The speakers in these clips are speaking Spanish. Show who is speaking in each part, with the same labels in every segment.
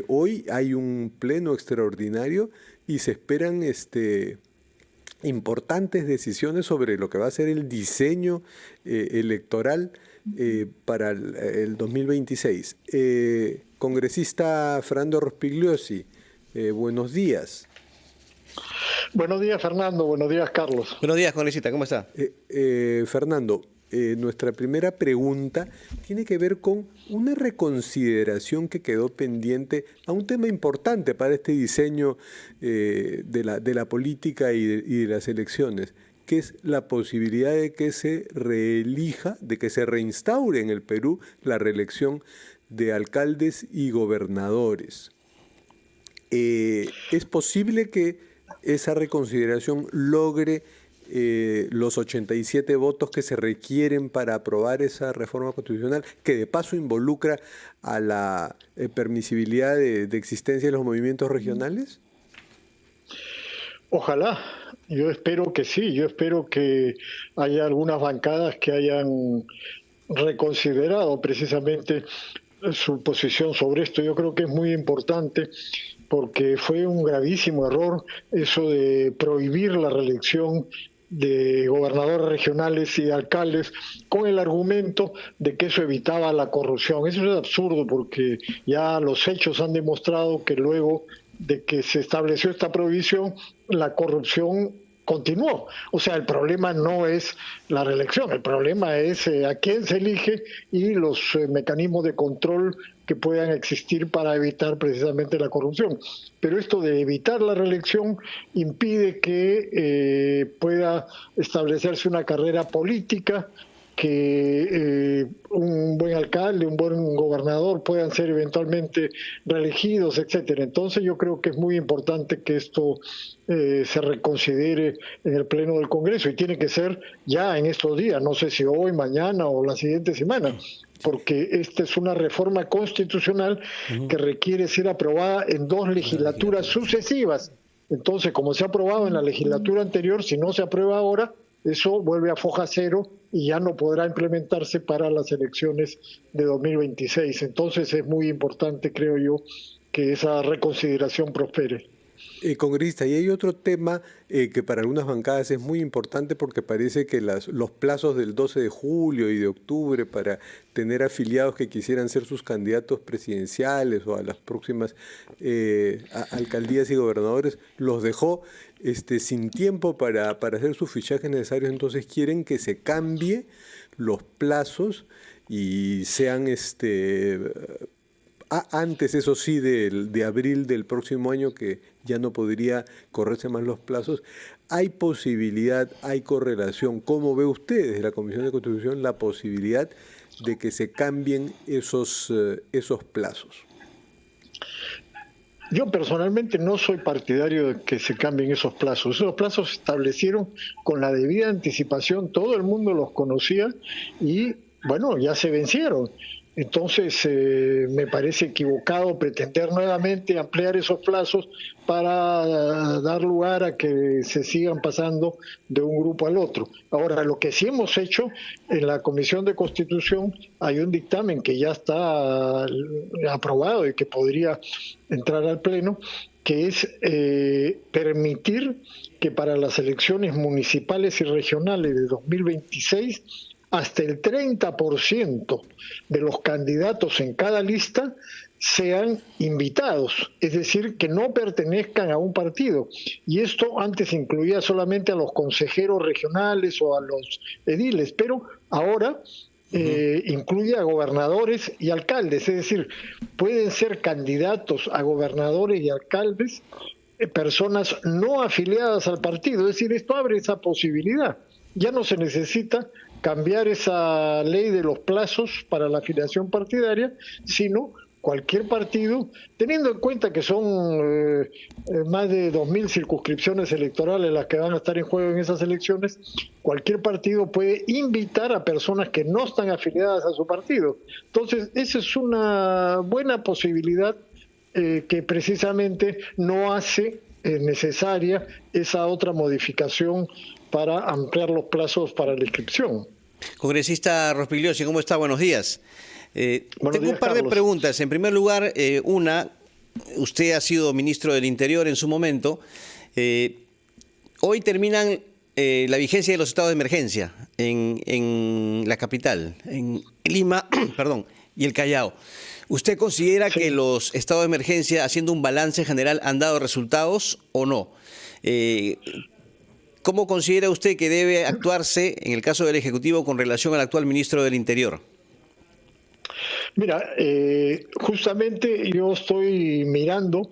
Speaker 1: hoy hay un pleno extraordinario y se esperan importantes decisiones sobre lo que va a ser el diseño electoral para el 2026. Congresista Fernando Rospigliosi, buenos días.
Speaker 2: Buenos días, Fernando. Buenos días, Carlos.
Speaker 3: Buenos días, congresista. ¿Cómo está?
Speaker 1: Fernando, nuestra primera pregunta tiene que ver con una reconsideración que quedó pendiente a un tema importante para este diseño de la política y de las elecciones, que es la posibilidad de que se reelija, de que se reinstaure en el Perú la reelección de alcaldes y gobernadores. ¿Es posible que esa reconsideración logre los 87 votos que se requieren para aprobar esa reforma constitucional, que de paso involucra a la permisibilidad de existencia de los movimientos regionales?
Speaker 2: Ojalá, yo espero que sí, yo espero que haya algunas bancadas que hayan reconsiderado precisamente su posición sobre esto. Yo creo que es muy importante porque fue un gravísimo error eso de prohibir la reelección de gobernadores regionales y de alcaldes con el argumento de que eso evitaba la corrupción. Eso es absurdo porque ya los hechos han demostrado que luego de que se estableció esta prohibición, la corrupción continuó. O sea, el problema no es la reelección, el problema es a quién se elige y los mecanismos de control que puedan existir para evitar precisamente la corrupción. Pero esto de evitar la reelección impide que pueda establecerse una carrera política, que un buen alcalde, un buen gobernador puedan ser eventualmente reelegidos, etcétera. Entonces yo creo que es muy importante que esto se reconsidere en el Pleno del Congreso y tiene que ser ya en estos días, no sé si hoy, mañana o la siguiente semana, porque esta es una reforma constitucional que requiere ser aprobada en 2 legislaturas sucesivas. Entonces, como se ha aprobado en la legislatura anterior, si no se aprueba ahora, eso vuelve a foja cero y ya no podrá implementarse para las elecciones de 2026. Entonces es muy importante, creo yo, que esa reconsideración prospere.
Speaker 1: Congresista, y hay otro tema que para algunas bancadas es muy importante porque parece que los plazos del 12 de julio y de octubre para tener afiliados que quisieran ser sus candidatos presidenciales o a las próximas alcaldías y gobernadores los dejó sin tiempo para hacer sus fichajes necesarios. Entonces quieren que se cambie los plazos y sean antes, eso sí, de abril del próximo año, que ya no podría correrse más los plazos. ¿Hay posibilidad, hay correlación? ¿Cómo ve usted desde la Comisión de Constitución la posibilidad de que se cambien esos plazos?
Speaker 2: Yo personalmente no soy partidario de que se cambien esos plazos. Esos plazos se establecieron con la debida anticipación, todo el mundo los conocía y, bueno, ya se vencieron. Entonces, me parece equivocado pretender nuevamente ampliar esos plazos para dar lugar a que se sigan pasando de un grupo al otro. Ahora, lo que sí hemos hecho en la Comisión de Constitución, hay un dictamen que ya está aprobado y que podría entrar al Pleno, que es permitir que para las elecciones municipales y regionales de 2026 hasta el 30% de los candidatos en cada lista sean invitados, es decir, que no pertenezcan a un partido. Y esto antes incluía solamente a los consejeros regionales o a los ediles, pero ahora incluye a gobernadores y alcaldes, es decir, pueden ser candidatos a gobernadores y alcaldes personas no afiliadas al partido, es decir, esto abre esa posibilidad. Ya no se necesita cambiar esa ley de los plazos para la afiliación partidaria, sino cualquier partido, teniendo en cuenta que son más de 2.000 circunscripciones electorales las que van a estar en juego en esas elecciones, cualquier partido puede invitar a personas que no están afiliadas a su partido. Entonces, esa es una buena posibilidad que precisamente no hace necesaria esa otra modificación para ampliar los plazos para la inscripción.
Speaker 3: Congresista Rospigliosi, ¿cómo está? Buenos días. Tengo un par de
Speaker 2: Carlos.
Speaker 3: preguntas. En primer lugar, usted ha sido ministro del Interior en su momento. Hoy terminan la vigencia de los estados de emergencia en la capital, en Lima, perdón, y el Callao. ¿Usted considera que los estados de emergencia, haciendo un balance general, han dado resultados o no? ¿Cómo considera usted que debe actuarse en el caso del Ejecutivo con relación al actual ministro del Interior?
Speaker 2: Mira, justamente yo estoy mirando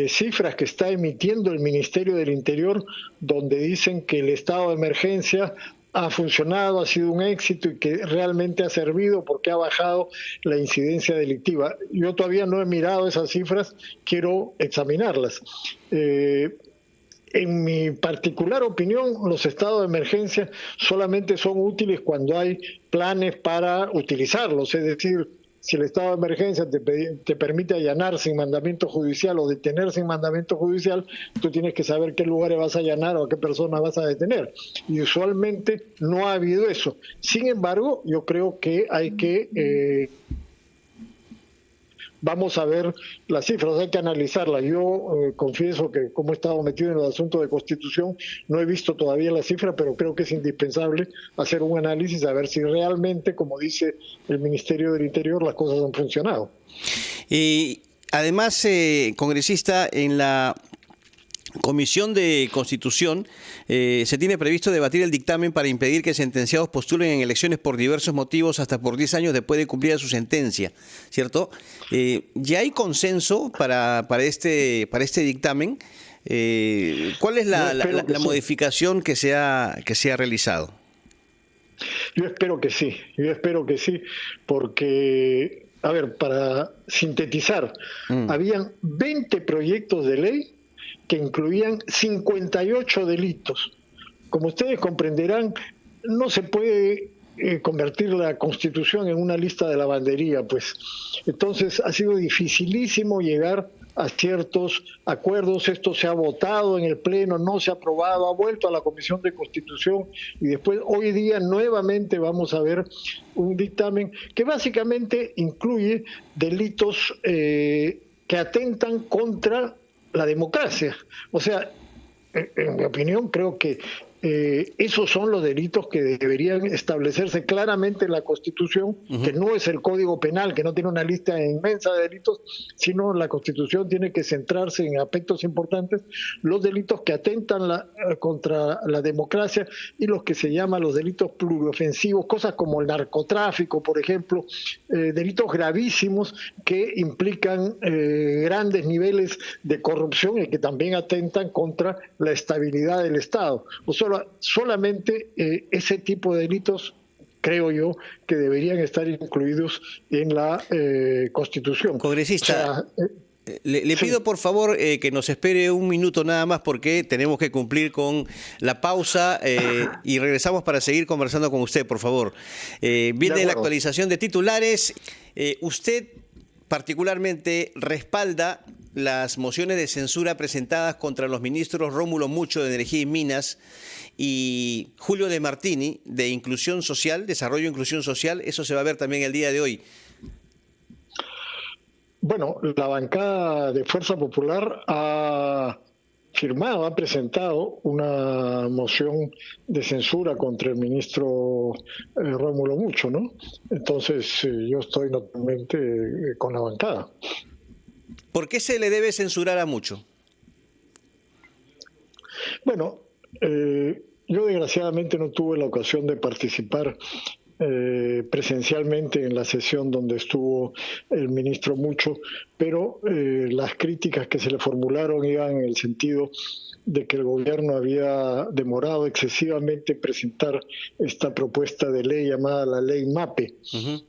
Speaker 2: cifras que está emitiendo el Ministerio del Interior, donde dicen que el estado de emergencia ha funcionado, ha sido un éxito y que realmente ha servido porque ha bajado la incidencia delictiva. Yo todavía no he mirado esas cifras, quiero examinarlas. En mi particular opinión, los estados de emergencia solamente son útiles cuando hay planes para utilizarlos, es decir, si el estado de emergencia te permite allanar sin mandamiento judicial o detener sin mandamiento judicial, tú tienes que saber qué lugares vas a allanar o a qué personas vas a detener. Y usualmente no ha habido eso. Sin embargo, yo creo que hay que... vamos a ver las cifras, hay que analizarlas. Yo confieso que como he estado metido en el asunto de Constitución, no he visto todavía las cifras, pero creo que es indispensable hacer un análisis a ver si realmente, como dice el Ministerio del Interior, las cosas han funcionado.
Speaker 3: Y además, congresista, en la Comisión de Constitución se tiene previsto debatir el dictamen para impedir que sentenciados postulen en elecciones por diversos motivos hasta por 10 años después de cumplir su sentencia, ¿cierto? ¿Ya hay consenso para este dictamen? ¿Cuál es la modificación que se ha realizado?
Speaker 2: Yo espero que sí, porque, a ver, para sintetizar, habían 20 proyectos de ley que incluían 58 delitos. Como ustedes comprenderán, no se puede convertir la Constitución en una lista de lavandería, pues. Entonces ha sido dificilísimo llegar a ciertos acuerdos. Esto se ha votado en el Pleno, no se ha aprobado, ha vuelto a la Comisión de Constitución y después hoy día nuevamente vamos a ver un dictamen que básicamente incluye delitos que atentan contra la democracia. O sea, en mi opinión, creo que esos son los delitos que deberían establecerse claramente en la Constitución, que no es el Código Penal, que no tiene una lista inmensa de delitos, sino la Constitución tiene que centrarse en aspectos importantes, los delitos que atentan contra la democracia y los que se llaman los delitos pluriofensivos, cosas como el narcotráfico, por ejemplo, delitos gravísimos que implican grandes niveles de corrupción y que también atentan contra la estabilidad del Estado. O sea, solamente ese tipo de delitos, creo yo, que deberían estar incluidos en la Constitución.
Speaker 3: Congresista, le pido por favor que nos espere un minuto nada más porque tenemos que cumplir con la pausa y regresamos para seguir conversando con usted, por favor. Viene la actualización de titulares. Usted particularmente respalda las mociones de censura presentadas contra los ministros Rómulo Mucho de Energía y Minas y Julio de Martini de Inclusión Social, Desarrollo e Inclusión Social. Eso se va a ver también el día de hoy.
Speaker 2: Bueno, la bancada de Fuerza Popular ha presentado una moción de censura contra el ministro Rómulo Mucho, ¿no? Entonces yo estoy naturalmente con la bancada.
Speaker 3: ¿Por qué se le debe censurar a Mucho?
Speaker 2: Bueno, yo desgraciadamente no tuve la ocasión de participar presencialmente en la sesión donde estuvo el ministro Mucho, pero las críticas que se le formularon iban en el sentido de que el gobierno había demorado excesivamente presentar esta propuesta de ley llamada la ley MAPE.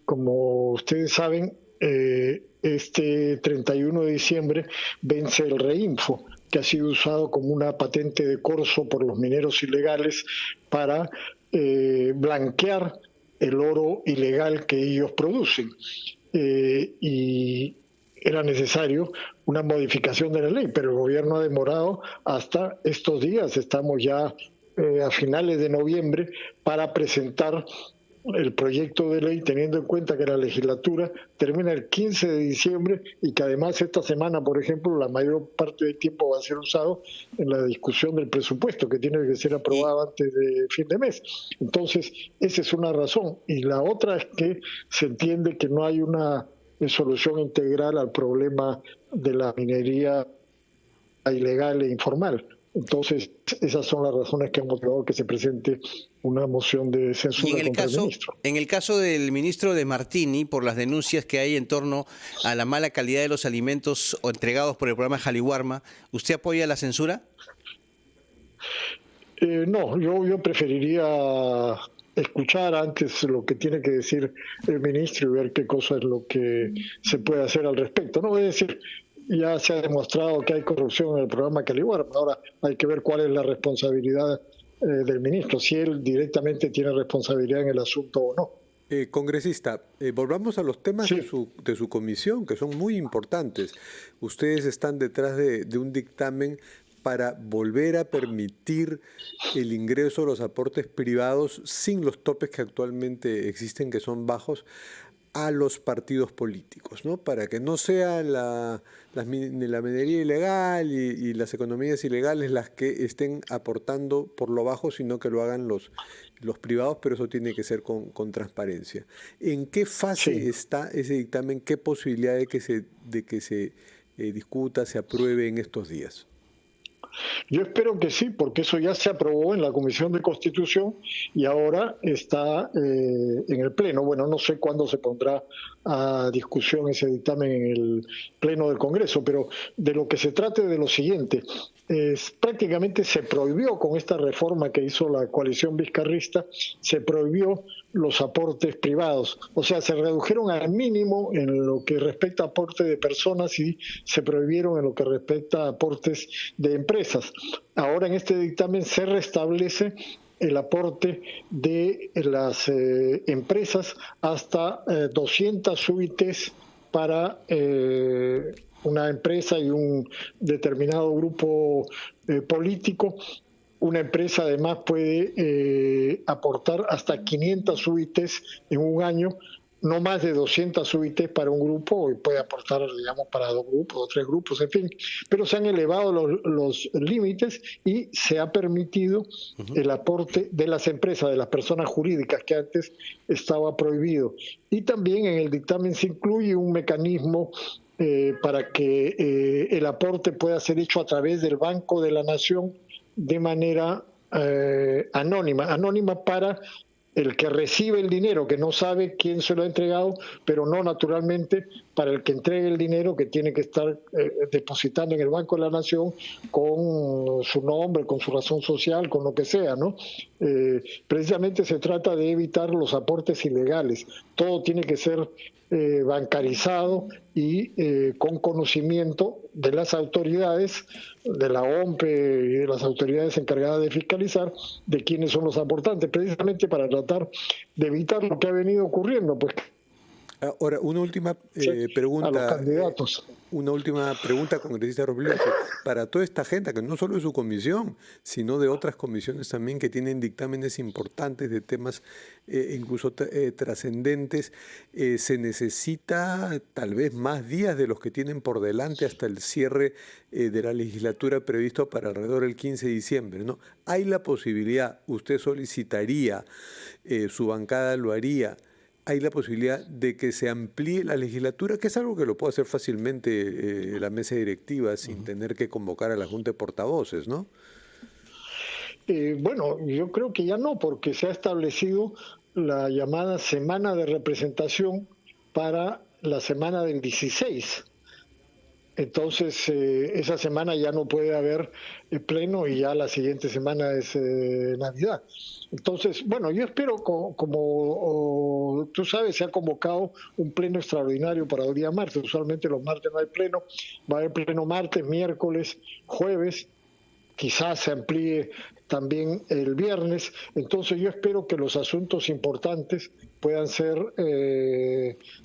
Speaker 2: Como ustedes saben, este 31 de diciembre vence el Reinfo, que ha sido usado como una patente de corso por los mineros ilegales para blanquear el oro ilegal que ellos producen. Y era necesario una modificación de la ley, pero el gobierno ha demorado hasta estos días, estamos ya a finales de noviembre, para presentar el proyecto de ley, teniendo en cuenta que la legislatura termina el 15 de diciembre y que además esta semana, por ejemplo, la mayor parte del tiempo va a ser usado en la discusión del presupuesto, que tiene que ser aprobado antes de fin de mes. Entonces, esa es una razón. Y la otra es que se entiende que no hay una solución integral al problema de la minería ilegal e informal. Entonces, esas son las razones que han motivado que se presente una moción de censura contra el ministro.
Speaker 3: En el caso del ministro de Martini, por las denuncias que hay en torno a la mala calidad de los alimentos entregados por el programa Jaliwarma, ¿usted apoya la censura?
Speaker 2: No, yo preferiría escuchar antes lo que tiene que decir el ministro y ver qué cosa es lo que se puede hacer al respecto. No voy a decir, ya se ha demostrado que hay corrupción en el programa Jaliwarma, ahora hay que ver cuál es la responsabilidad del ministro, si él directamente tiene responsabilidad en el asunto o no.
Speaker 1: Congresista, volvamos a los temas de su comisión, que son muy importantes. Ustedes están detrás de un dictamen para volver a permitir el ingreso de los aportes privados sin los topes que actualmente existen, que son bajos, a los partidos políticos, ¿no? Para que no sea la minería ilegal y las economías ilegales las que estén aportando por lo bajo, sino que lo hagan los privados, pero eso tiene que ser con transparencia. ¿En qué fase está ese dictamen? ¿Qué posibilidad de que se discuta, se apruebe en estos días?
Speaker 2: Yo espero que sí, porque eso ya se aprobó en la Comisión de Constitución y ahora está en el Pleno. Bueno, no sé cuándo se pondrá a discusión ese dictamen en el Pleno del Congreso, pero de lo que se trata es de lo siguiente. Prácticamente se prohibió con esta reforma que hizo la coalición vizcarrista, se prohibió los aportes privados, o sea, se redujeron al mínimo en lo que respecta a aporte de personas y se prohibieron en lo que respecta a aportes de empresas. Ahora en este dictamen se restablece el aporte de las empresas hasta 200 UITs para una empresa y un determinado grupo político. Una empresa además puede aportar hasta 500 UITs en un año, no más de 200 UITs para un grupo, y puede aportar, digamos, para 2 grupos o 3 grupos, en fin. Pero se han elevado los límites y se ha permitido el aporte de las empresas, de las personas jurídicas, que antes estaba prohibido. Y también en el dictamen se incluye un mecanismo para que el aporte pueda ser hecho a través del Banco de la Nación de manera anónima para el que recibe el dinero, que no sabe quién se lo ha entregado, pero no naturalmente para el que entregue el dinero, que tiene que estar depositando en el Banco de la Nación con su nombre, con su razón social, con lo que sea, ¿no? Precisamente se trata de evitar los aportes ilegales. Todo tiene que ser bancarizado y con conocimiento de las autoridades, de la OMPE y de las autoridades encargadas de fiscalizar de quiénes son los aportantes, precisamente para tratar de evitar lo que ha venido ocurriendo, pues.
Speaker 1: Ahora, una última pregunta.
Speaker 2: A los candidatos.
Speaker 1: Una última pregunta, congresista Robledo, para toda esta gente, que no solo de su comisión, sino de otras comisiones también que tienen dictámenes importantes de temas incluso trascendentes, se necesita tal vez más días de los que tienen por delante hasta el cierre de la legislatura previsto para alrededor del 15 de diciembre, ¿no? ¿Hay la posibilidad, usted solicitaría, su bancada lo haría, hay la posibilidad de que se amplíe la legislatura, que es algo que lo puede hacer fácilmente la mesa directiva sin tener que convocar a la Junta de Portavoces, ¿no?
Speaker 2: Bueno, yo creo que ya no, porque se ha establecido la llamada semana de representación para la semana del 16. Entonces, esa semana ya no puede haber pleno y ya la siguiente semana es Navidad. Entonces, bueno, yo espero, como tú sabes, se ha convocado un pleno extraordinario para el día martes. Usualmente los martes no hay pleno, va a haber pleno martes, miércoles, jueves, quizás se amplíe también el viernes. Entonces yo espero que los asuntos importantes puedan ser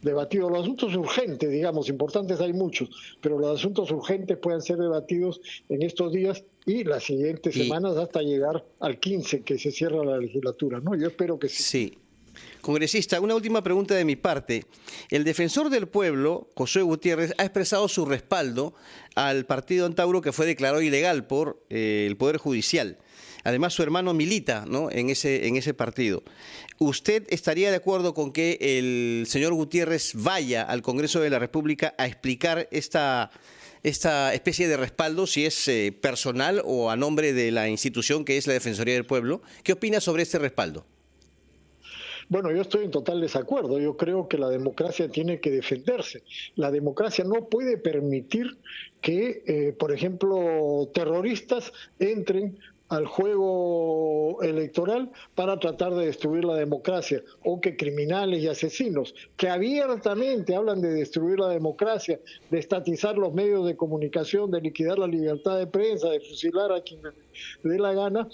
Speaker 2: debatidos. Los asuntos urgentes, digamos, importantes hay muchos, pero los asuntos urgentes puedan ser debatidos en estos días y las siguientes semanas hasta llegar al 15, que se cierra la legislatura, ¿no? Yo espero que sí.
Speaker 3: Sí. Congresista, una última pregunta de mi parte. El defensor del pueblo, Josué Gutiérrez, ha expresado su respaldo al partido Antauro, que fue declarado ilegal por el Poder Judicial. Además, su hermano milita, ¿no?, en ese partido. ¿Usted estaría de acuerdo con que el señor Gutiérrez vaya al Congreso de la República a explicar esta especie de respaldo, si es personal o a nombre de la institución que es la Defensoría del Pueblo? ¿Qué opina sobre este respaldo?
Speaker 2: Bueno, yo estoy en total desacuerdo. Yo creo que la democracia tiene que defenderse. La democracia no puede permitir que, por ejemplo, terroristas entren al juego electoral para tratar de destruir la democracia, o que criminales y asesinos que abiertamente hablan de destruir la democracia, de estatizar los medios de comunicación, de liquidar la libertad de prensa, de fusilar a quien dé la gana,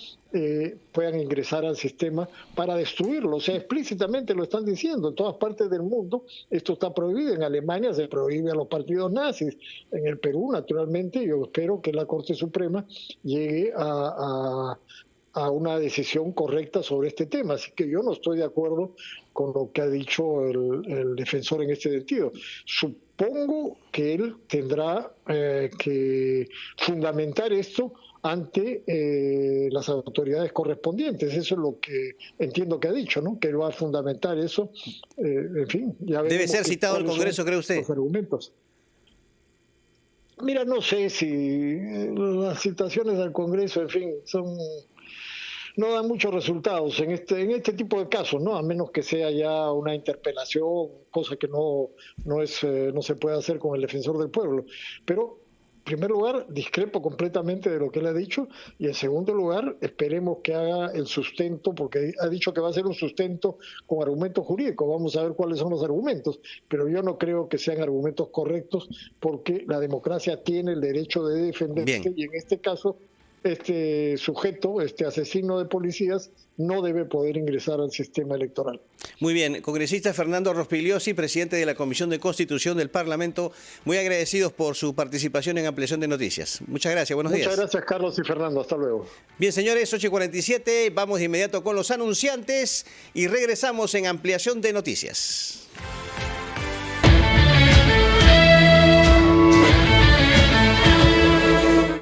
Speaker 2: puedan ingresar al sistema para destruirlo. O sea, explícitamente lo están diciendo en todas partes del mundo. Esto está prohibido. En Alemania se prohíbe a los partidos nazis. En el Perú, naturalmente, yo espero que la Corte Suprema llegue a una decisión correcta sobre este tema. Así que yo no estoy de acuerdo con lo que ha dicho el defensor en este sentido. Supongo que él tendrá que fundamentar esto ante las autoridades correspondientes. Eso es lo que entiendo que ha dicho, ¿no? Que él va a fundamentar eso. En fin, ya veremos.
Speaker 3: ¿Debe ser citado al Congreso, cree usted?
Speaker 2: Los argumentos. Mira, no sé si las citaciones al Congreso, en fin, no dan muchos resultados en este tipo de casos, ¿no? A menos que sea ya una interpelación, cosa que no se puede hacer con el defensor del pueblo. Pero, en primer lugar, discrepo completamente de lo que él ha dicho, y en segundo lugar, esperemos que haga el sustento, porque ha dicho que va a ser un sustento con argumentos jurídicos. Vamos a ver cuáles son los argumentos, pero yo no creo que sean argumentos correctos, porque la democracia tiene el derecho de defenderse. Bien. Y en este caso, este sujeto, este asesino de policías, no debe poder ingresar al sistema electoral.
Speaker 3: Muy bien, congresista Fernando Rospigliosi, presidente de la Comisión de Constitución del Parlamento, muy agradecidos por su participación en Ampliación de Noticias. Muchas gracias, buenos días.
Speaker 2: Muchas gracias, Carlos y Fernando, hasta luego.
Speaker 3: Bien, señores, 8:47, vamos de inmediato con los anunciantes y regresamos en Ampliación de Noticias.